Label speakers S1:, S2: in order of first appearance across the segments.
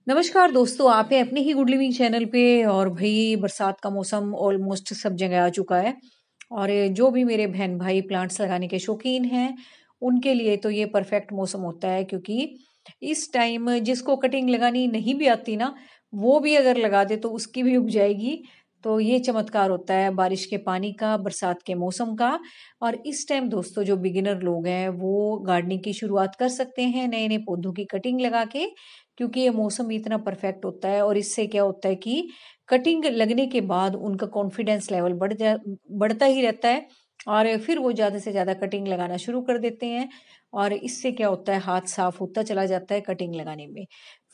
S1: नमस्कार दोस्तों, आप हैं अपने ही गुड लिविंग चैनल पे। और भाई बरसात का मौसम ऑलमोस्ट सब जगह आ चुका है। और जो भी मेरे बहन भाई प्लांट्स लगाने के शौकीन हैं, उनके लिए तो ये परफेक्ट मौसम होता है, क्योंकि इस टाइम जिसको कटिंग लगानी नहीं भी आती ना, वो भी अगर लगा दे तो उसकी भी उग जाएगी। तो ये चमत्कार होता है बारिश के पानी का, बरसात के मौसम का। और इस टाइम दोस्तों जो बिगिनर लोग हैं वो गार्डनिंग की शुरुआत कर सकते हैं नए नए पौधों की कटिंग लगा के, क्योंकि ये मौसम इतना परफेक्ट होता है। और इससे क्या होता है कि कटिंग लगने के बाद उनका कॉन्फिडेंस लेवल बढ़ता ही रहता है। और फिर वो ज़्यादा से ज़्यादा कटिंग लगाना शुरू कर देते हैं। और इससे क्या होता है, हाथ साफ होता चला जाता है कटिंग लगाने में।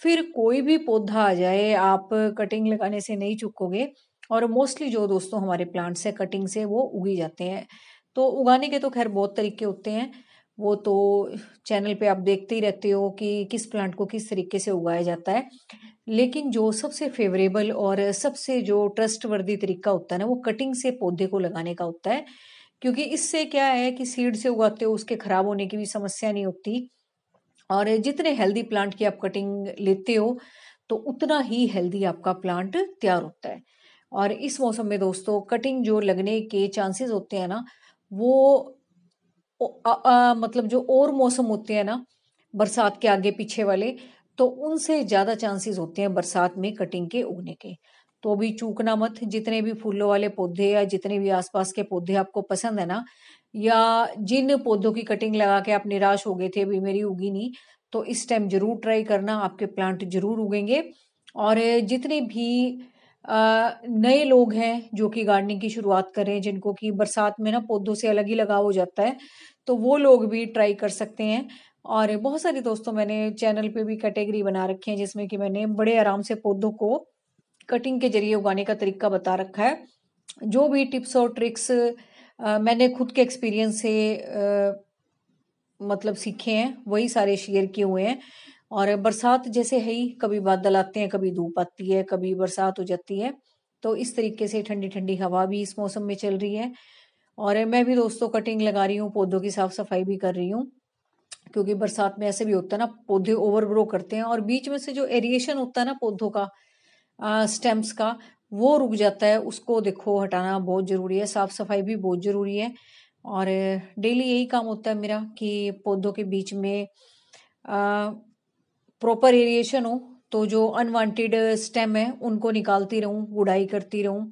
S1: फिर कोई भी पौधा आ जाए, आप कटिंग लगाने से नहीं चूकोगे। और मोस्टली जो दोस्तों हमारे प्लांट्स है कटिंग से वो उगी जाते हैं। तो उगाने के तो खैर बहुत तरीके होते हैं। वो तो चैनल पे आप देखते ही रहते हो कि किस प्लांट को किस तरीके से उगाया जाता है। लेकिन जो सबसे फेवरेबल और सबसे जो ट्रस्टवर्दी तरीका होता है ना, वो कटिंग से पौधे को लगाने का होता है। क्योंकि इससे क्या है कि सीड से उगाते हो, उसके खराब होने की भी समस्या नहीं होती। और जितने हेल्दी प्लांट की आप कटिंग लेते हो, तो उतना ही हेल्दी आपका प्लांट तैयार होता है। और इस मौसम में दोस्तों कटिंग जो लगने के चांसेस होते हैं ना, वो मतलब जो और मौसम होते हैं ना, बरसात के आगे पीछे वाले, तो उनसे ज्यादा चांसेस होते हैं बरसात में कटिंग के उगने के। तो अभी चूकना मत, जितने भी फूलों वाले पौधे या जितने भी आसपास के पौधे आपको पसंद है ना, या जिन पौधों की कटिंग लगा के आप निराश हो गए थे अभी मेरी उगी नहीं, तो इस टाइम जरूर ट्राई करना, आपके प्लांट जरूर उगेंगे। और जितने भी नए लोग हैं जो कि गार्डनिंग की शुरुआत कर रहे हैं, जिनको कि बरसात में ना पौधों से अलग ही लगाव हो जाता है, तो वो लोग भी ट्राई कर सकते हैं। और बहुत सारे दोस्तों मैंने चैनल पे भी कैटेगरी बना रखी है, जिसमें कि मैंने बड़े आराम से पौधों को कटिंग के जरिए उगाने का तरीका बता रखा है। जो भी टिप्स और ट्रिक्स मैंने खुद के एक्सपीरियंस से मतलब सीखे हैं, वही सारे शेयर किए हुए हैं। और बरसात जैसे है ही, कभी बादल आते हैं, कभी धूप आती है, कभी बरसात हो जाती है। तो इस तरीके से ठंडी ठंडी हवा भी इस मौसम में चल रही है। और मैं भी दोस्तों कटिंग लगा रही हूँ, पौधों की साफ सफाई भी कर रही हूँ। क्योंकि बरसात में ऐसे भी होता है ना, पौधे ओवर ग्रो करते हैं और बीच में से जो एरिएशन होता है ना पौधों का, स्टेम्स का, वो रुक जाता है। उसको देखो हटाना बहुत जरूरी है, साफ सफाई भी बहुत जरूरी है। और डेली यही काम होता है मेरा कि पौधों के बीच में प्रॉपर एरिएशन हो, तो जो अनवांटेड स्टेम है उनको निकालती रहूं, गुड़ाई करती रहूं।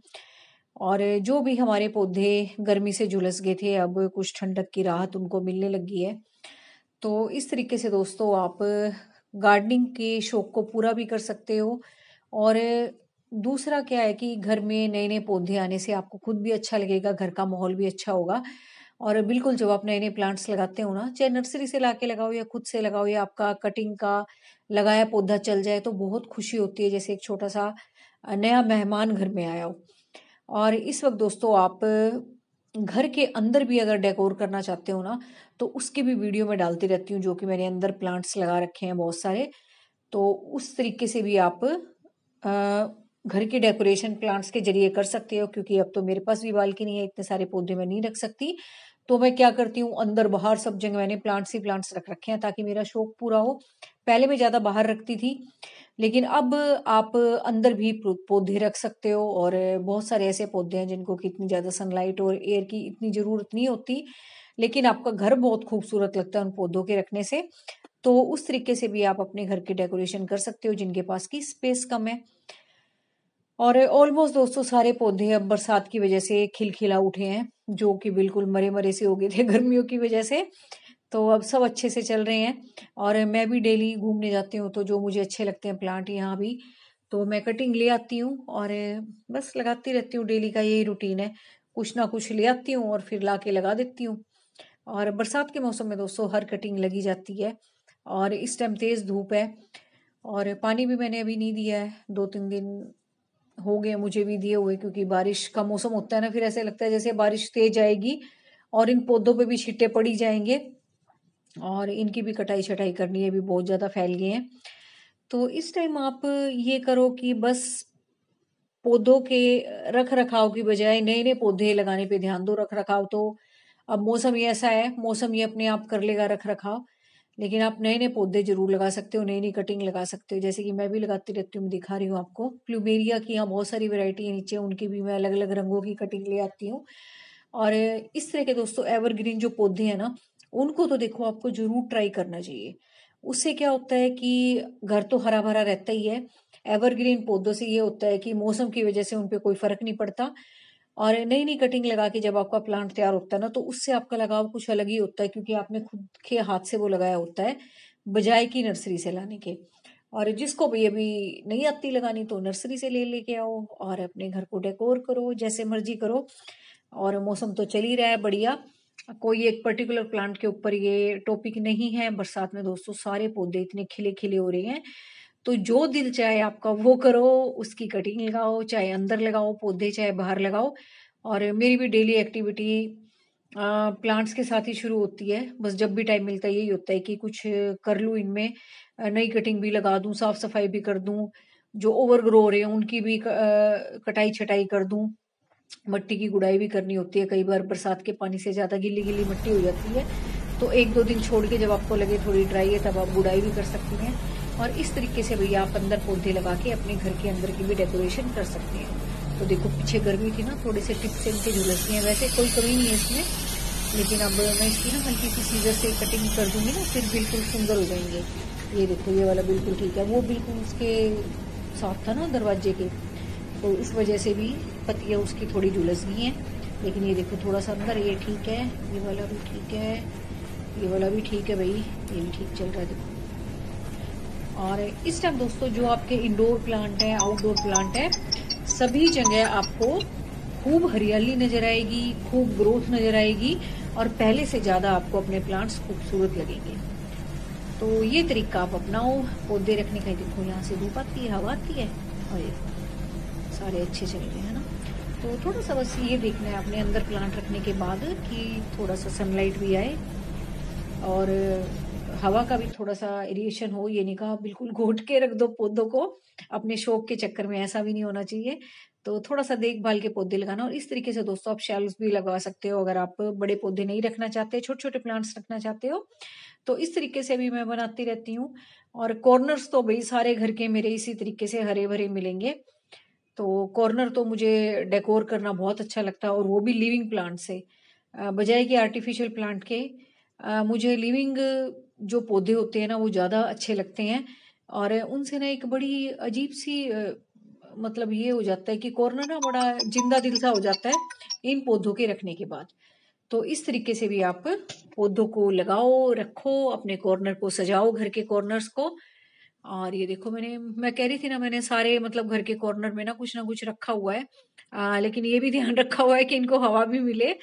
S1: और जो भी हमारे पौधे गर्मी से झुलस गए थे, अब कुछ ठंडक की राहत उनको मिलने लगी है। तो इस तरीके से दोस्तों आप गार्डनिंग के शौक को पूरा भी कर सकते हो। और दूसरा क्या है कि घर में नए नए पौधे आने से आपको खुद भी अच्छा लगेगा, घर का माहौल भी अच्छा होगा। और बिल्कुल जब आप नए नए प्लांट्स लगाते हो ना, चाहे नर्सरी से लाके लगाओ या खुद से लगाओ, या आपका कटिंग का लगाया पौधा चल जाए, तो बहुत खुशी होती है, जैसे एक छोटा सा नया मेहमान घर में आया हो। और इस वक्त दोस्तों आप घर के अंदर भी अगर डेकोर करना चाहते हो ना, तो उसकी भी वीडियो मैं डालती रहती हूँ, जो कि मैंने अंदर प्लांट्स लगा रखे हैं बहुत सारे। तो उस तरीके से भी आप घर के डेकोरेशन प्लांट्स के जरिए कर सकते हो। क्योंकि अब तो मेरे पास भी बालकनी है, इतने सारे पौधे मैं नहीं रख सकती। तो मैं क्या करती हूँ, अंदर बाहर सब जगह मैंने प्लांट्स ही प्लांट्स रख रखे हैं, ताकि मेरा शौक पूरा हो। पहले मैं ज्यादा बाहर रखती थी, लेकिन अब आप अंदर भी पौधे रख सकते हो। और बहुत सारे ऐसे पौधे हैं जिनको कि इतनी ज्यादा सनलाइट और एयर की इतनी जरूरत नहीं होती, लेकिन आपका घर बहुत खूबसूरत लगता है उन पौधों के रखने से। तो उस तरीके से भी आप अपने घर की डेकोरेशन कर सकते हो, जिनके पास की स्पेस कम है। और ऑलमोस्ट दोस्तों सारे पौधे अब बरसात की वजह से खिलखिला उठे हैं, जो कि बिल्कुल मरे मरे से हो गए थे गर्मियों की वजह से। तो अब सब अच्छे से चल रहे हैं। और मैं भी डेली घूमने जाती हूँ, तो जो मुझे अच्छे लगते हैं प्लांट यहाँ भी, तो मैं कटिंग ले आती हूँ और बस लगाती रहती हूँ। डेली का यही रूटीन है, कुछ ना कुछ ले आती हूँ और फिर ला के लगा देती हूँ। और बरसात के मौसम में दोस्तों हर कटिंग लगी जाती है। और इस टाइम तेज धूप है, और पानी भी मैंने अभी नहीं दिया है, 2-3 दिन हो गए मुझे भी दिए हुए। क्योंकि बारिश का मौसम होता है ना, फिर ऐसे लगता है जैसे बारिश तेज आएगी और इन पौधों पे भी छींटे पड़ी जाएंगे, और इनकी भी कटाई छटाई करनी है, भी बहुत ज्यादा फैल गए हैं। तो इस टाइम आप ये करो कि बस पौधों के रख रखाव की बजाय नए नए पौधे लगाने पे ध्यान दो। रख रखाव तो अब मौसम ही ऐसा है, मौसम ही अपने आप कर लेगा रख रखाव। लेकिन आप नए नए पौधे जरूर लगा सकते हो, नई नई कटिंग लगा सकते हो, जैसे कि मैं भी लगाती रहती हूँ। मैं दिखा रही हूँ आपको, प्लूमेरिया की यहाँ बहुत सारी वैरायटी है नीचे, उनकी भी मैं अलग अलग रंगों की कटिंग ले आती हूँ। और इस तरह के दोस्तों एवरग्रीन जो पौधे हैं ना, उनको तो देखो आपको जरूर ट्राई करना चाहिए। उससे क्या होता है कि घर तो हरा भरा रहता ही है। एवरग्रीन पौधों से ये होता है कि मौसम की वजह से उन पे कोई फर्क नहीं पड़ता। और नई नई कटिंग लगा के जब आपका प्लांट तैयार होता है ना, तो उससे आपका लगाव कुछ अलग ही होता है, क्योंकि आपने खुद के हाथ से वो लगाया होता है, बजाय की नर्सरी से लाने के। और जिसको भी अभी नहीं आती लगानी, तो नर्सरी से ले लेके आओ और अपने घर को डेकोर करो, जैसे मर्जी करो। और मौसम तो चल ही रहा है बढ़िया, कोई एक पर्टिकुलर प्लांट के ऊपर ये टॉपिक नहीं है। बरसात में दोस्तों सारे पौधे इतने खिले खिले हो रहे हैं, तो जो दिल चाहे आपका वो करो, उसकी कटिंग लगाओ, चाहे अंदर लगाओ पौधे, चाहे बाहर लगाओ। और मेरी भी डेली एक्टिविटी प्लांट्स के साथ ही शुरू होती है। बस जब भी टाइम मिलता है यही होता है कि कुछ कर लूँ इनमें, नई कटिंग भी लगा दूं, साफ सफाई भी कर दूं, जो ओवर ग्रो हो रहे हैं उनकी भी कटाई छटाई कर दूं। मट्टी की गुड़ाई भी करनी होती है, कई बार बरसात के पानी से ज्यादा गिल्ली गिल्ली मिट्टी हो जाती है, तो एक दो दिन छोड़ के जब आपको लगे थोड़ी ड्राई है, तब आप गुड़ाई भी कर सकती हैं। और इस तरीके से भैया आप अंदर पौधे लगा के अपने घर के अंदर की भी डेकोरेशन कर सकते हैं। तो देखो पीछे गर्मी थी ना, थोड़े से टिप से इनके झुलसती हैं, वैसे कोई कमी नहीं है इसमें, लेकिन अब मैं इसकी ना हल्की सी सीजर से कटिंग कर दूंगी ना, फिर बिल्कुल सुंदर हो जाएंगे। ये देखो ये वाला बिल्कुल ठीक है, वो बिल्कुल उसके साथ था ना दरवाजे के, तो इस वजह से भी पत्तियां उसकी थोड़ी झुलस गई हैं। लेकिन ये देखो थोड़ा सा अंदर, ये ठीक है, ये वाला भी ठीक है, ये वाला भी ठीक है भाई, ये भी ठीक चल रहा है देखो। और इस टाइम दोस्तों जो आपके इंडोर प्लांट है, आउटडोर प्लांट है, सभी जगह आपको खूब हरियाली नजर आएगी, खूब ग्रोथ नजर आएगी, और पहले से ज्यादा आपको अपने प्लांट्स खूबसूरत लगेंगे। तो ये तरीका आप अपनाओ पौधे रखने का। देखो यहाँ से धूप आती है, हवा आती है, और ये सारे अच्छे चल रहे हैं ना। तो थोड़ा सा बस ये देखना है अपने अंदर प्लांट रखने के बाद कि थोड़ा सा सनलाइट भी आए, और हवा का भी थोड़ा सा एरिएशन हो। ये नहीं कहा बिल्कुल घोट के रख दो पौधों को, अपने शौक के चक्कर में, ऐसा भी नहीं होना चाहिए। तो थोड़ा सा देखभाल के पौधे लगाना। और इस तरीके से दोस्तों आप शेल्व्स भी लगा सकते हो, अगर आप बड़े पौधे नहीं रखना चाहते, छोटे छोटे प्लांट्स रखना चाहते हो, तो इस तरीके से भी मैं बनाती रहती हूँ। और कॉर्नर्स तो भाई सारे घर के मेरे इसी तरीके से हरे भरे मिलेंगे। तो कॉर्नर तो मुझे डेकोर करना बहुत अच्छा लगता है, और वो भी लिविंग प्लांट से, बजाय कि आर्टिफिशियल प्लांट के। मुझे लिविंग जो पौधे होते हैं ना, वो ज़्यादा अच्छे लगते हैं। और उनसे ना एक बड़ी अजीब सी मतलब ये हो जाता है कि कॉर्नर ना बड़ा जिंदा दिल सा हो जाता है इन पौधों के रखने के बाद। तो इस तरीके से भी आप पौधों को लगाओ, रखो, अपने कॉर्नर को सजाओ, घर के कॉर्नर्स को। और ये देखो मैं कह रही थी ना, मैंने सारे मतलब घर के कॉर्नर में ना कुछ रखा हुआ है। लेकिन ये भी ध्यान रखा हुआ है कि इनको हवा भी मिले,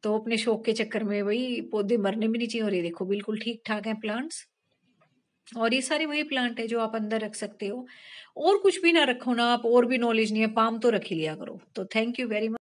S1: तो अपने शौक के चक्कर में वही पौधे मरने भी नहीं चाहिए। और ये देखो बिल्कुल ठीक ठाक है प्लांट्स, और ये सारे वही प्लांट है जो आप अंदर रख सकते हो। और कुछ भी ना रखो ना आप, और भी नॉलेज नहीं है, पाम तो रख ही लिया करो। तो थैंक यू वेरी मच।